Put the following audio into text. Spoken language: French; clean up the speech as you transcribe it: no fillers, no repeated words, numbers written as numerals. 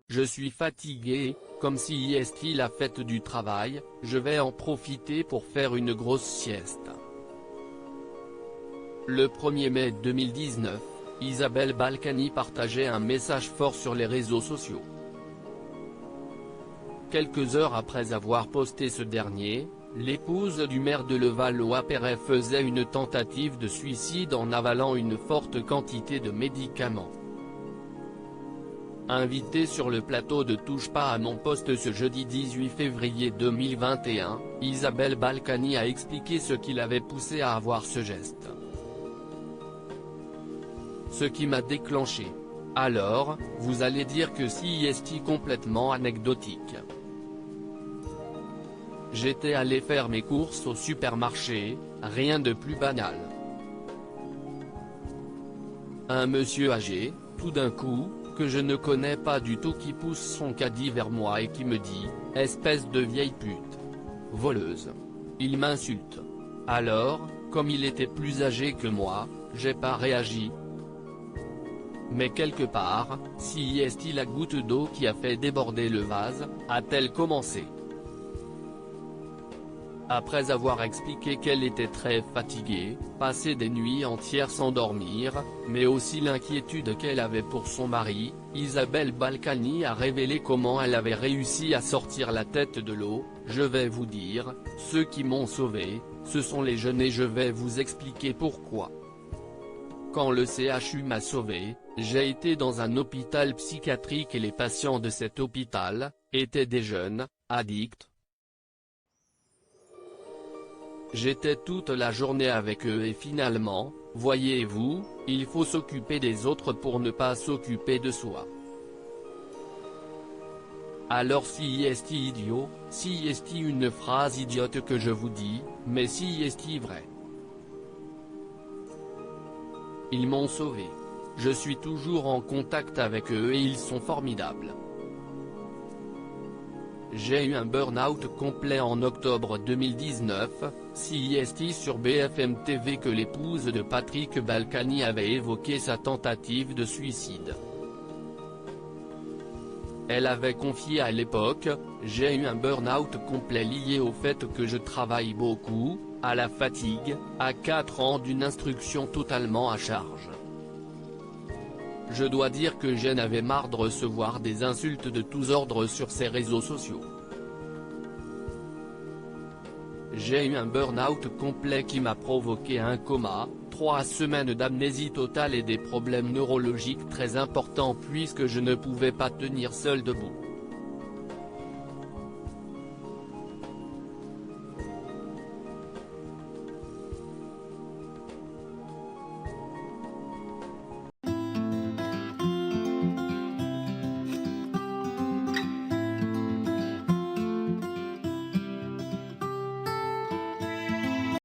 Je suis fatigué, comme si est la fête du travail, je vais en profiter pour faire une grosse sieste. Le 1er mai 2019, Isabelle Balkany partageait un message fort sur les réseaux sociaux. Quelques heures après avoir posté ce dernier, l'épouse du maire de Levallois-Perret faisait une tentative de suicide en avalant une forte quantité de médicaments. Invitée sur le plateau de Touche pas à mon poste ce jeudi 18 février 2021, Isabelle Balkany a expliqué ce qui l'avait poussée à avoir ce geste. Ce qui m'a déclenché. Alors, vous allez dire que c'est complètement anecdotique. J'étais allé faire mes courses au supermarché, rien de plus banal. Un monsieur âgé, tout d'un coup, que je ne connais pas du tout qui pousse son caddie vers moi et qui me dit « Espèce de vieille pute. Voleuse. » Il m'insulte. Alors, comme il était plus âgé que moi, j'ai pas réagi. Mais quelque part, si est-il la goutte d'eau qui a fait déborder le vase, a-t-elle commencé? Après avoir expliqué qu'elle était très fatiguée, passé des nuits entières sans dormir, mais aussi l'inquiétude qu'elle avait pour son mari, Isabelle Balkany a révélé comment elle avait réussi à sortir la tête de l'eau. Je vais vous dire, ceux qui m'ont sauvé, ce sont les jeunes et je vais vous expliquer pourquoi. Quand le CHU m'a sauvé, j'ai été dans un hôpital psychiatrique et les patients de cet hôpital, étaient des jeunes, addicts. J'étais toute la journée avec eux et finalement, voyez-vous, il faut s'occuper des autres pour ne pas s'occuper de soi. Alors si est idiot, si est une phrase idiote que je vous dis, mais si est vrai. Ils m'ont sauvé. Je suis toujours en contact avec eux et ils sont formidables. J'ai eu un burn-out complet en octobre 2019, si est sur BFM TV que l'épouse de Patrick Balkany avait évoqué sa tentative de suicide. Elle avait confié à l'époque « J'ai eu un burn-out complet lié au fait que je travaille beaucoup, à la fatigue, à 4 ans d'une instruction totalement à charge. Je dois dire que j'en avais marre de recevoir des insultes de tous ordres sur ces réseaux sociaux. J'ai eu un burn-out complet qui m'a provoqué un coma, 3 semaines d'amnésie totale et des problèmes neurologiques très importants puisque je ne pouvais pas tenir seul debout.